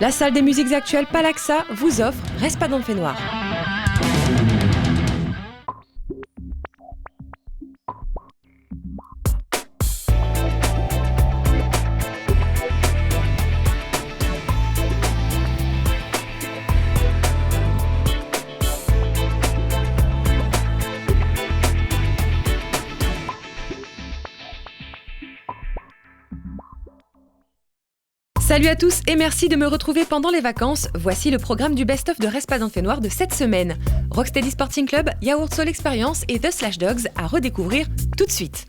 La salle des musiques actuelles Palaxa vous offre Reste pas dans le fait noir. Salut à tous et merci de me retrouver pendant les vacances. Voici le programme du best-of de Reste pas dans le fait noir de cette semaine. Rocksteady Sporting Club, Yaourt Soul Experience et The Slash Dogs à redécouvrir tout de suite.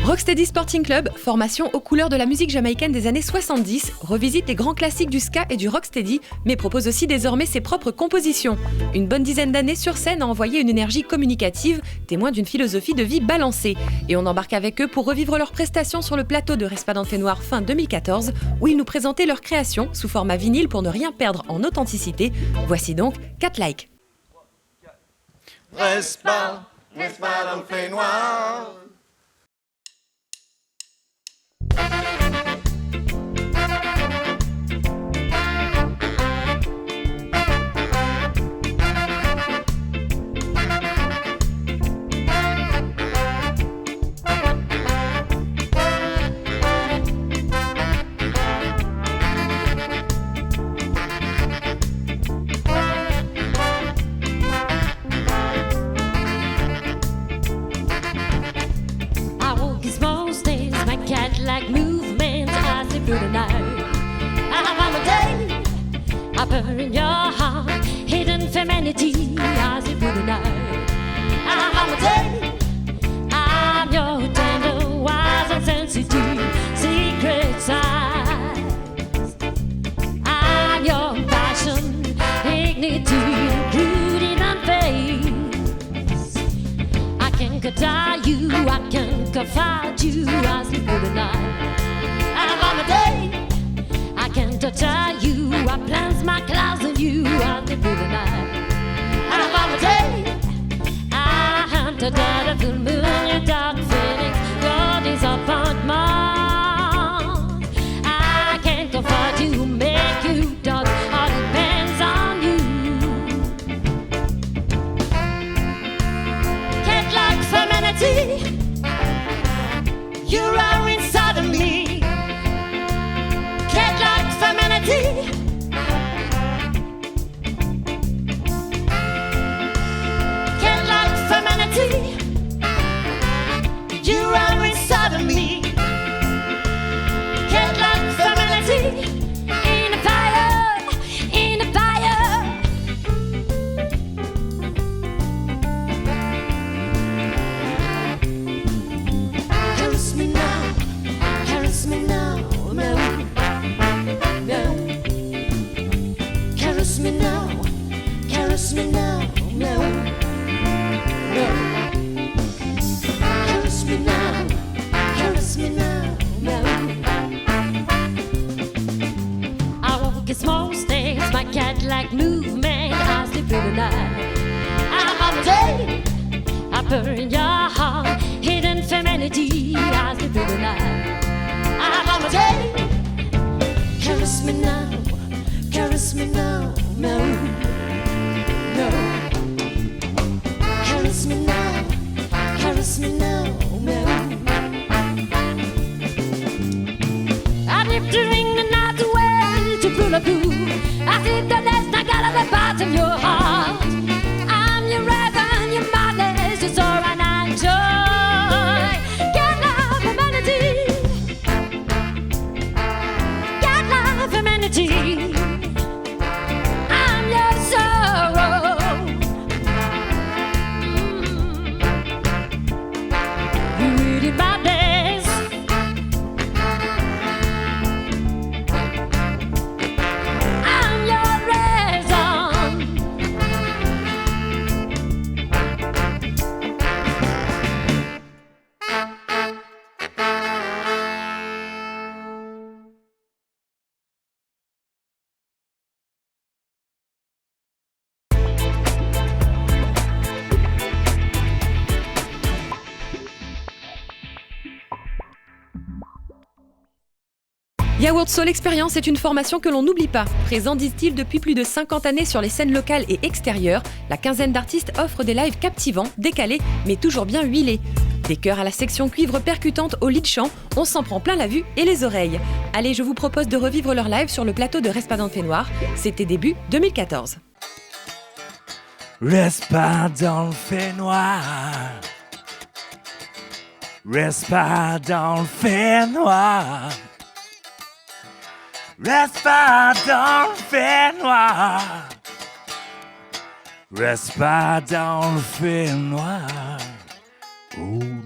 Rocksteady Sporting Club, formation aux couleurs de la musique jamaïcaine des années 70, revisite les grands classiques du ska et du rocksteady, mais propose aussi désormais ses propres compositions. Une bonne dizaine d'années sur scène a envoyé une énergie communicative, témoin d'une philosophie de vie balancée. Et on embarque avec eux pour revivre leurs prestations sur le plateau de Reste pas dans le fait noir fin 2014, où ils nous présentaient leur création sous format vinyle pour ne rien perdre en authenticité. Voici donc Cat Like. Reste pas dans le fait noir. Like movements I see through the night. I'm a day up in your heart, hidden femininity I see through the night. I'm a day, I'm your tender, wise and sensitive secret side. I'm your passion, dignity, rooted and face. I can tie you, I can confide you, I sleep through the night. And on a day, I can't touch you, I plant my clouds on you, I sleep through the night. And on a day, I hunt the dead of the moon, your dark feelings, your disappointment. I can't confide you, make you dark, all depends on you. Can't like femininity. You are inside of me. Can't like femininity. Can't like femininity. You are inside of me. Can't like femininity. In the fire, in the fire. Caress me now. Caress me now, no, no. Caress me now, caress me now, no, no. Caress me now, caress me now, no. I walk in small steps, my cat-like movement, I sleep through the night. I'm on the day, I burn your heart, hidden femininity, I sleep through the night. I'm on my day. Caress me now, caress me now, no, no. Caress me now, caress me now, no. I live during the night away to Pulaku. I think the nest I got at the bottom of your heart. I'm your raven, your madness, your soul and I enjoy. Can't love humanity. Femininity. I'm your sorrow. Yaourt Soul Experience est une formation que l'on n'oublie pas. Présent, disent-ils, depuis plus de 50 années sur les scènes locales et extérieures, la quinzaine d'artistes offre des lives captivants, décalés, mais toujours bien huilés. Des chœurs à la section cuivre percutante au lit de chant, on s'en prend plein la vue et les oreilles. Allez, je vous propose de revivre leur live sur le plateau de Respadant-Fait-Noir. C'était début 2014. Respadant-Fait-Noir. Respadant-Fait-Noir. Respadant-Fait-Noir. Respadant-Fait-Noir. Oh no.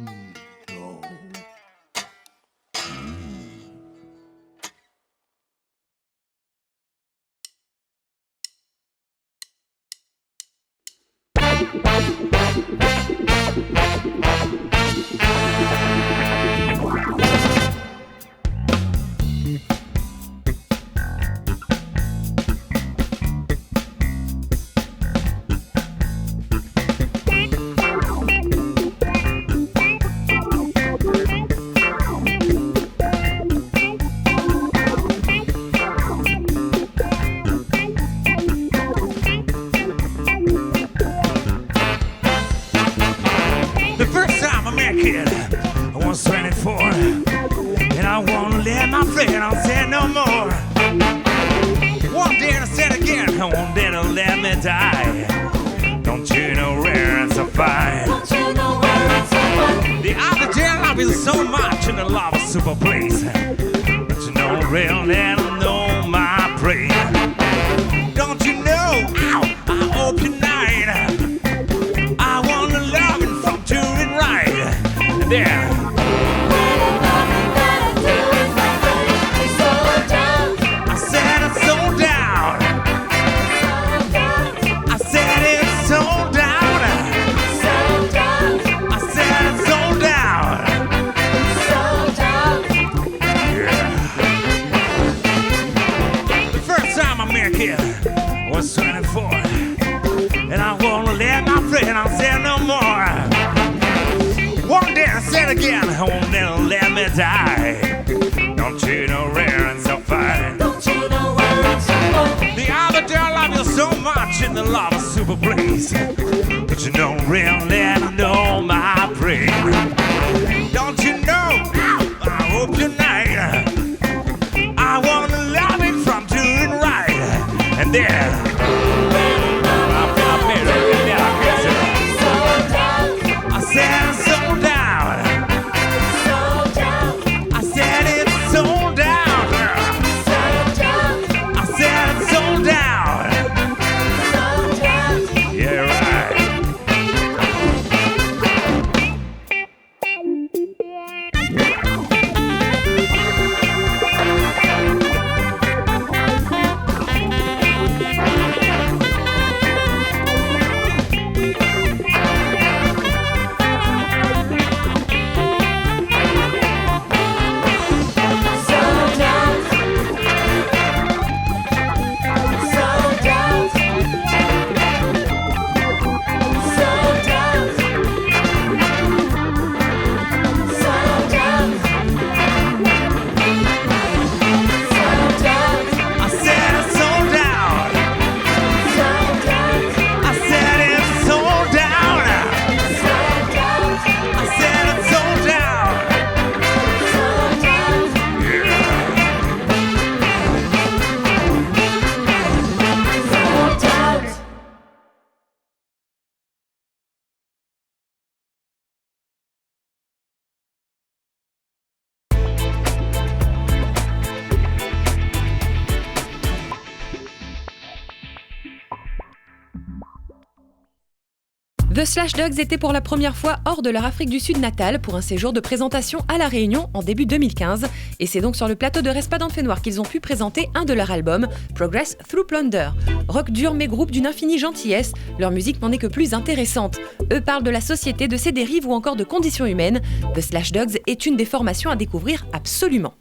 The Slash Dogs étaient pour la première fois hors de leur Afrique du Sud natale pour un séjour de présentation à La Réunion en début 2015. Et c'est donc sur le plateau de Respadant-Fait-Noir qu'ils ont pu présenter un de leurs albums, Progress Through Plunder. Rock dur mais groupe d'une infinie gentillesse, leur musique n'en est que plus intéressante. Eux parlent de la société, de ses dérives ou encore de conditions humaines. The Slash Dogs est une des formations à découvrir absolument.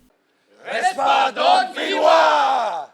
Respadant-Fait-Noir.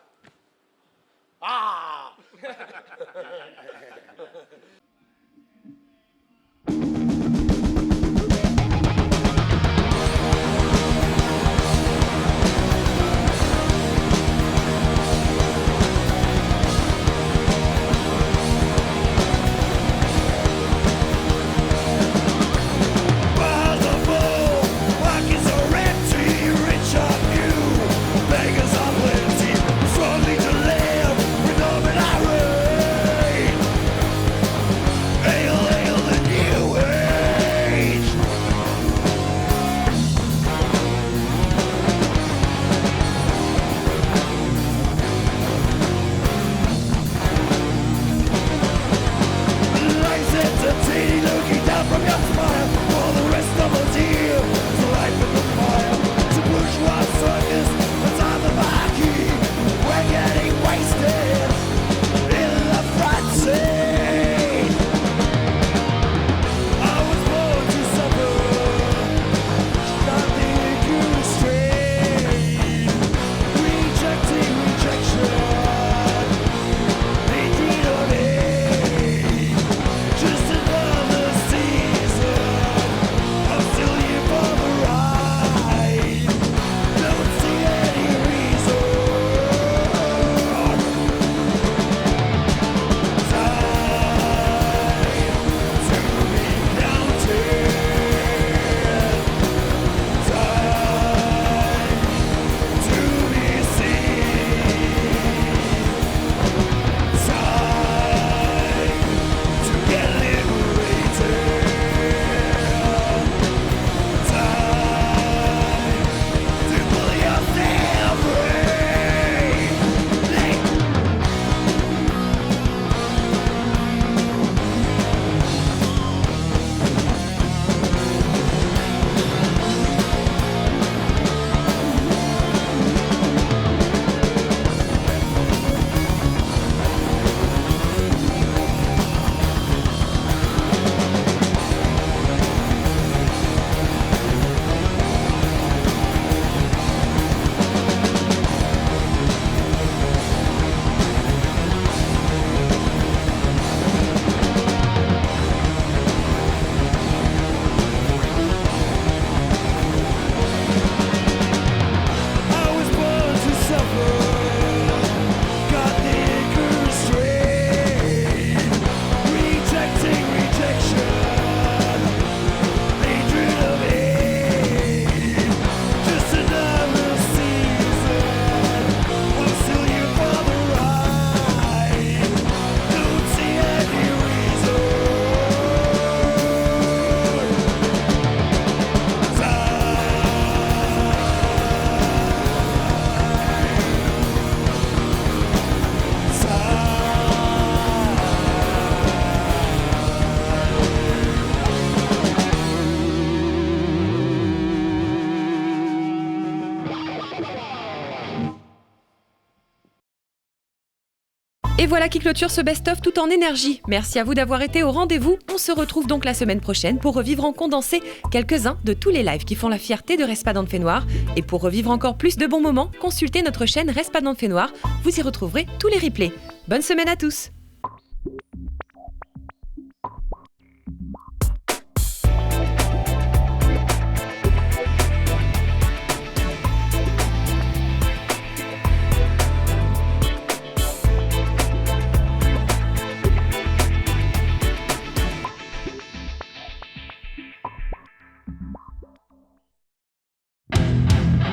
Et voilà qui clôture ce best-of tout en énergie. Merci à vous d'avoir été au rendez-vous. On se retrouve donc la semaine prochaine pour revivre en condensé quelques-uns de tous les lives qui font la fierté de Respadant de Fait-Noir. Et pour revivre encore plus de bons moments, consultez notre chaîne Respadant de Fait-Noir. Vous y retrouverez tous les replays. Bonne semaine à tous!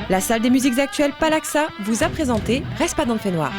La salle des musiques actuelles Palaxa vous a présenté Respadant de Fait-Noir.